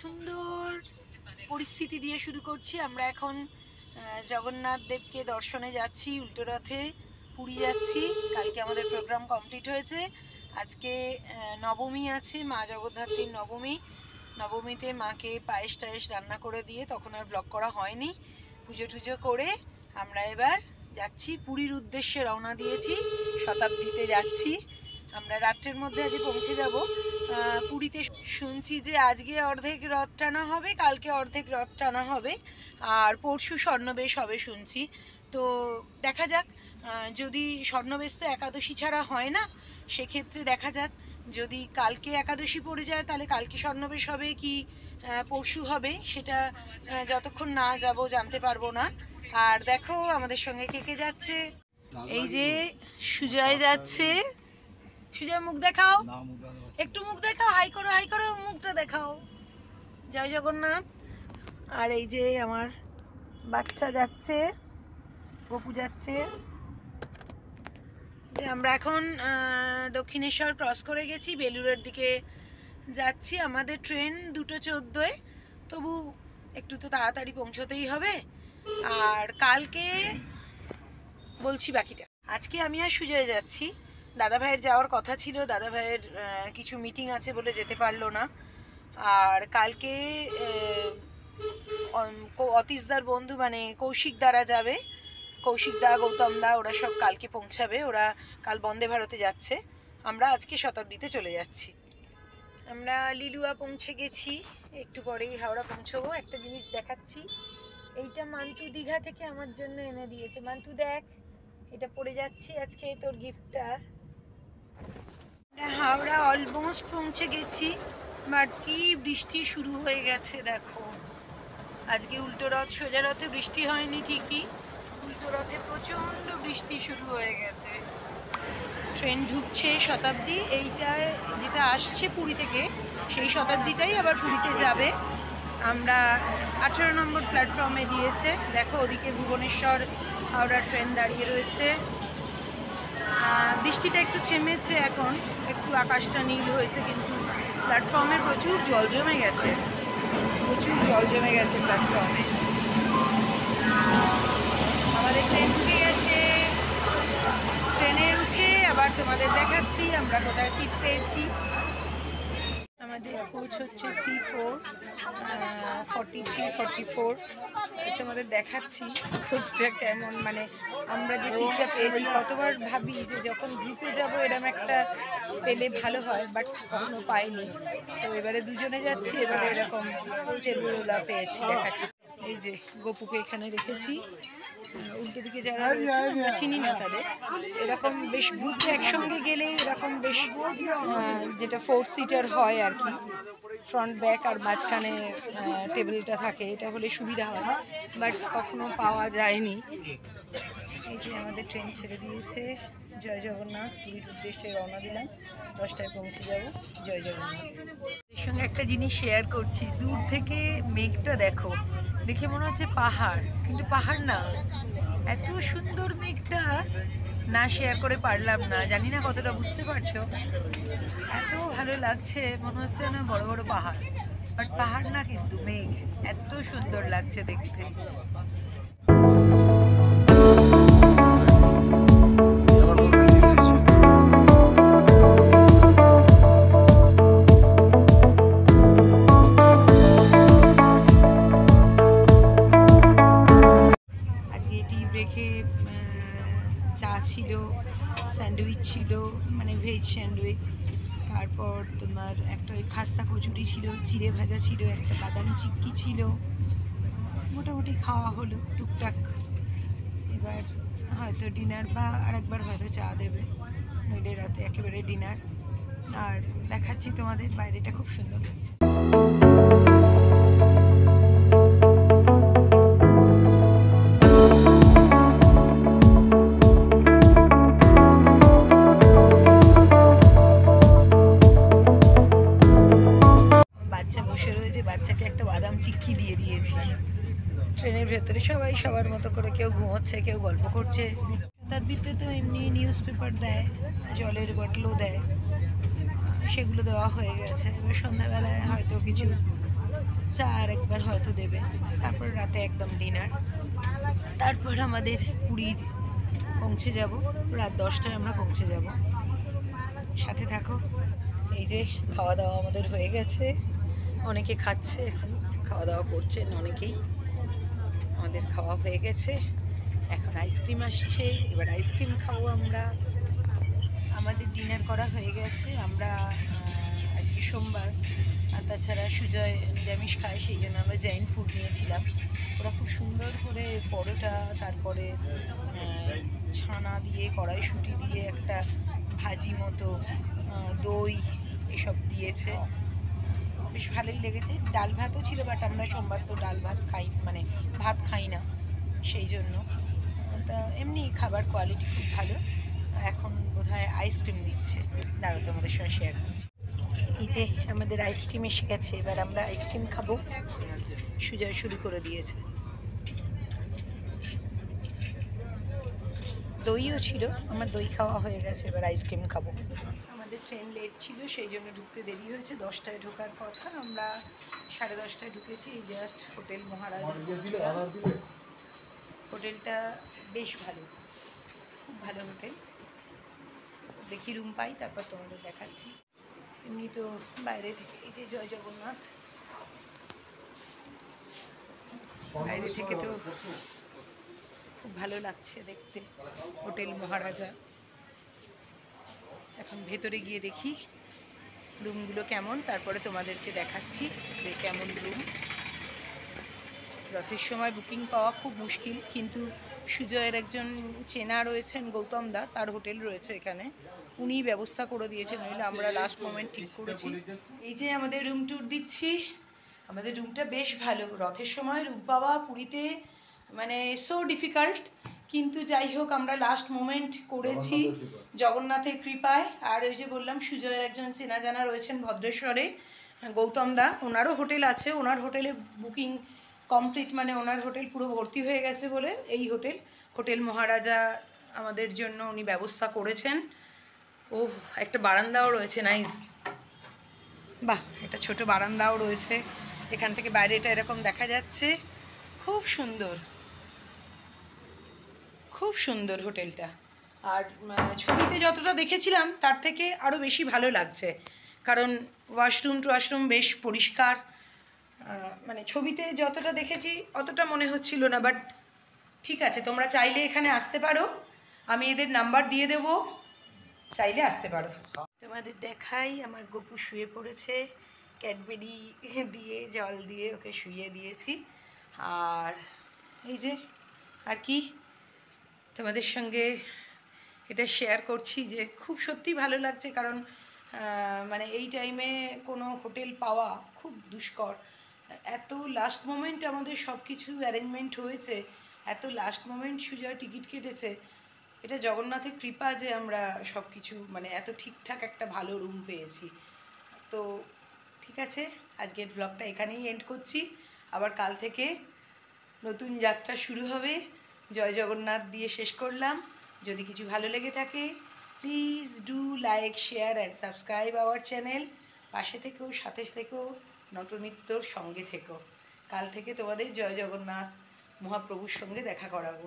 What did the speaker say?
সুন্দর পরিস্থিতি দিয়ে শুরু করছি। আমরা এখন জগন্নাথ দেবকে দর্শনে যাচ্ছি, উল্টো রথে পুরী যাচ্ছি। কালকে আমাদের প্রোগ্রাম কমপ্লিট হয়েছে। আজকে নবমী আছে, মা জগদ্ধাত্রীর নবমী। নবমীতে মাকে পায়েস টায়েস রান্না করে দিয়ে তখন আর ব্লগ করা হয়নি। পুজো টুজো করে আমরা এবার যাচ্ছি পুরীর উদ্দেশ্যে, রওনা দিয়েছি। শতাব্দীতে যাচ্ছি আমরা, রাত্রের মধ্যে আজ পৌঁছে যাব পুরীতে। শুনছি যে আজকে অর্ধেক রথ টানা হবে, কালকে অর্ধেক রথ টানা হবে, আর পরশু স্বর্ণবেশ হবে শুনছি। তো দেখা যাক, যদি স্বর্ণবেশ তো একাদশী ছাড়া হয় না, সেক্ষেত্রে দেখা যাক। যদি কালকে একাদশী পড়ে যায় তাহলে কালকে স্বর্ণবেশ হবে কি পরশু হবে, সেটা যতক্ষণ না যাব জানতে পারবো না। আর দেখো আমাদের সঙ্গে কে কে যাচ্ছে। এই যে সুজয় যাচ্ছে। সুজয় মুখ দেখাও, একটু মুখ দেখাও, হাই করো, হাই করো, মুখটা দেখাও। জয় জগন্নাথ। আর এই যে আমার বাচ্চা যাচ্ছে, গপু যাচ্ছে। আমরা এখন দক্ষিণেশ্বর ক্রস করে গেছি, বেলুড়ের দিকে যাচ্ছি। আমাদের ট্রেন 2:14, তবু একটু তো তাড়াতাড়ি পৌঁছতেই হবে। আর কালকে বলছি বাকিটা। আজকে আমি আর সুজয় যাচ্ছি। দাদা ভাইয়ের যাওয়ার কথা ছিল, দাদা ভাইয়ের কিছু মিটিং আছে বলে যেতে পারলো না। আর কালকে অতীশদার বন্ধু মানে কৌশিক দ্বারা যাবে, কৌশিক দা, গৌতম দা, ওরা সব কালকে পৌঁছাবে। ওরা কাল বন্দে ভারতে যাচ্ছে, আমরা আজকে শতাব্দীতে চলে যাচ্ছি। আমরা লিলুয়া পৌঁছে গেছি, একটু পরেই হাওড়া পৌঁছবো। একটা জিনিস দেখাচ্ছি, এইটা মান্তু দীঘা থেকে আমার জন্য এনে দিয়েছে। মান্তু দেখ, এটা পরে যাচ্ছি আজকে, তোর গিফটটা। হাওড়া অলমোস্ট পৌঁছে গেছি, বাট কি বৃষ্টি শুরু হয়ে গেছে দেখো। আজকে উল্টো রথ, সোজা রথে বৃষ্টি হয়নি ঠিকই, উল্টো রথে প্রচণ্ড বৃষ্টি শুরু হয়ে গেছে। ট্রেন ঢুকছে শতাব্দী, এইটা যেটা আসছে পুরী থেকে, সেই শতাব্দীটাই আবার পুরীতে যাবে। আমরা 18 নম্বর প্ল্যাটফর্মে দিয়েছে। দেখো ওদিকে ভুবনেশ্বর হাওড়া ট্রেন দাঁড়িয়ে রয়েছে। বৃষ্টিটা একটু থেমেছে এখন, একটু আকাশটা নীল হয়েছে, কিন্তু প্ল্যাটফর্মে প্রচুর জল জমে গেছে, প্রচুর জল জমে গেছে প্ল্যাটফর্মে। আমাদের ট্রেন ঢুকে গেছে, ট্রেনে উঠে আবার তোমাদের দেখাচ্ছি আমরা কোথায় সিট পেয়েছি। আমাদের কোচ হচ্ছে C4 43-44। তোমাদের দেখাচ্ছি কোচটা কেমন, মানে আমরা যে সিটটা পেয়েছি। কতবার ভাবি যে যখন গ্রুপে যাব এরকম একটা পেলে ভালো হয়, বাট কখনো পাইনি। তো এবারে দুজনে যাচ্ছি, এবারে এরকম চেলুলা পেয়েছি, দেখাচ্ছি। এই যে গপুকে এখানে রেখেছি, উল্টো দিকে যারা রয়েছে আমরা চিনি না তাদের। এরকম বেশ গ্রুপে একসঙ্গে গেলে এরকম বেশ, যেটা 4 সিটার হয় আর কি, ফ্রন্ট ব্যাক আর মাঝখানে টেবিলটা থাকে, এটা হলে সুবিধা হয়, বাট কখনো পাওয়া যায়নি। এই যে আমাদের ট্রেন ছেড়ে দিয়েছে, জয় জগন্নাথ। পুরীর উদ্দেশ্যে রওনা দিলাম, 10টায় পৌঁছে যাব। জয় জগন্নাথ। এর সঙ্গে একটা জিনিস শেয়ার করছি, দূর থেকে মেঘটা দেখো, দেখে মনে হচ্ছে পাহাড়, কিন্তু পাহাড় না। এত সুন্দর মেঘটা, না শেয়ার করে পারলাম না, জানি না কতটা বুঝতে পারছো। এত ভালো লাগছে, মনে হচ্ছে না বড় বড় পাহাড়, বাট পাহাড় না, কিন্তু মেঘ। এত সুন্দর লাগছে দেখতে। চা ছিল, স্যান্ডউইচ ছিল, মানে ভেজ স্যান্ডউইচ, তারপর তোমার একটা ওই খাস্তা কচুরি ছিল, চিড়ে ভাজা ছিল, একটা বাদাম চিক্কি ছিল। মোটামুটি খাওয়া হলো টুকটাক। এবার হয়তো ডিনার, বা আরেকবার হয়তো চা দেবে, নইলে রাতে একেবারে ডিনার। আর দেখাচ্ছি তোমাদের, বাইরেটা খুব সুন্দর লাগছে। বাচ্চাকে একটা বাদাম চিক্কি দিয়ে দিয়েছি ট্রেনের ভেতরে। সবাই সবার মতো করে, কেউ ঘুমোচ্ছে, কেউ গল্প করছে। শতাব্দীতে তো এমনি নিউজ পেপার দেয়, জলের বটলও দেয়, সেগুলো দেওয়া হয়ে গেছে। এবার সন্ধ্যাবেলায় হয়তো কিছু চা আর একবার হয়তো দেবে, তারপর রাতে একদম ডিনার। তারপর আমাদের পুরীর পৌঁছে যাব, রাত 10টায় আমরা পৌঁছে যাব। সাথে থাকো। এই যে খাওয়া দাওয়া আমাদের হয়ে গেছে, অনেকে খাচ্ছে, এখন খাওয়া দাওয়া করছেন অনেকেই। আমাদের খাওয়া হয়ে গেছে, এখন আইসক্রিম আসছে, এবার আইসক্রিম খাবো আমরা। আমাদের ডিনার করা হয়ে গেছে। আমরা আজকে সোমবার, আর তাছাড়া সুজয় নিরামিষ খায়, সেই জন্য আমরা জৈন ফুড নিয়েছিলাম। ওরা খুব সুন্দর করে পরোটা, তারপরে ছানা দিয়ে, কড়াইশুঁটি দিয়ে একটা ভাজি মতো, দই এসব দিয়েছে, বেশ ভালোই লেগেছে। ডাল ভাতও ছিল, বাট আমরা সোমবার তো ডাল ভাত খাই, মানে ভাত খাই না, সেই জন্য। তা এমনি খাবার কোয়ালিটি খুব ভালো। এখন বোধহয় আইসক্রিম দিচ্ছে, দাঁড়াও তোমাদের সঙ্গে শেয়ার করছি। এই যে আমাদের আইসক্রিম এসে গেছে, এবার আমরা আইসক্রিম খাবো। সুজয় শুরু করে দিয়েছে। দইও ছিল, আমার দই খাওয়া হয়ে গেছে, এবার আইসক্রিম খাবো। আমাদের ট্রেন লেট ছিল, সেই জন্য ঢুকতে দেরি হয়েছে। 10টায় ঢোকার কথা, আমরা 10:30টায় ঢুকেছি। এই জাস্ট হোটেল মহারাজ। হোটেলটা বেশ ভালো, খুব ভালো হোটেল। দেখি রুম পাই, তারপর তোমাদের দেখাচ্ছি। এমনি তো বাইরে থেকে, এই যে জয় জগন্নাথ, বাইরে থেকে তো খুব ভালো লাগছে দেখতে হোটেল মহারাজা। এখন ভেতরে গিয়ে দেখি রুমগুলো কেমন, তারপরে তোমাদেরকে দেখাচ্ছি যে কেমন রুম। রথের সময় বুকিং পাওয়া খুব মুশকিল, কিন্তু সুজয়ের একজন চেনা রয়েছেন, গৌতম দা, তার হোটেল রয়েছে এখানে, উনি ব্যবস্থা করে দিয়েছেন, নইলে আমরা লাস্ট মোমেন্ট ঠিক করেছি। এই যে আমাদের রুম ট্যুর দিচ্ছি। আমাদের রুমটা বেশ ভালো। রথের সময় রুম পাওয়া পুরীতে মানে সো ডিফিকাল্ট, কিন্তু যাই হোক আমরা লাস্ট মোমেন্ট করেছি জগন্নাথের কৃপায়। আর ওই যে বললাম, সুজয়ের একজন চেনা জানা রয়েছেন ভদ্রেশ্বরে, গৌতম দা, ওনারও হোটেল আছে। ওনার হোটেলে বুকিং কমপ্লিট, মানে ওনার হোটেল পুরো ভর্তি হয়ে গেছে বলে এই হোটেল মহারাজা আমাদের জন্য উনি ব্যবস্থা করেছেন। ও একটা বারান্দাও রয়েছে, নাইস, বাহ, একটা ছোট বারান্দাও রয়েছে, এখান থেকে বাইরেটা এরকম দেখা যাচ্ছে। খুব সুন্দর, খুব সুন্দর হোটেলটা। আর ছবিতে যতটা দেখেছিলাম তার থেকে আরও বেশি ভালো লাগছে, কারণ ওয়াশরুম বেশ পরিষ্কার। মানে ছবিতে যতটা দেখেছি অতটা মনে হচ্ছিল না, বাট ঠিক আছে, তোমরা চাইলে এখানে আসতে পারো, আমি এদের নাম্বার দিয়ে দেবো, চাইলে আসতে পারো। তোমাদের দেখাই, আমার গপু শুয়ে পড়েছে, ক্যাডবেরি দিয়ে, জল দিয়ে ওকে শুইয়ে দিয়েছি। আর এই যে, আর কি তোমাদের সঙ্গে এটা শেয়ার করছি যে খুব সত্যি ভালো লাগছে, কারণ মানে এই টাইমে কোনো হোটেল পাওয়া খুব দুষ্কর। এত লাস্ট মোমেন্ট আমাদের সব কিছু অ্যারেঞ্জমেন্ট হয়েছে, এত লাস্ট মোমেন্ট সুজয় টিকিট কেটেছে। এটা জগন্নাথের কৃপা যে আমরা সব কিছু মানে এত ঠিকঠাক একটা ভালো রুম পেয়েছি। তো ঠিক আছে, আজকের ব্লগটা এখানেই এন্ড করছি। আবার কাল থেকে নতুন যাত্রা শুরু হবে। জয় জগন্নাথ দিয়ে শেষ করলাম। যদি কিছু ভালো লেগে থাকে, please do like, share and subscribe our channel. পাশে থেকেও, সাথে থেকেও, নটনিত্যর সঙ্গে থেকো। কাল থেকে তোমাদের জয় জগন্নাথ মহাপ্রভুর সঙ্গে দেখা করাবো।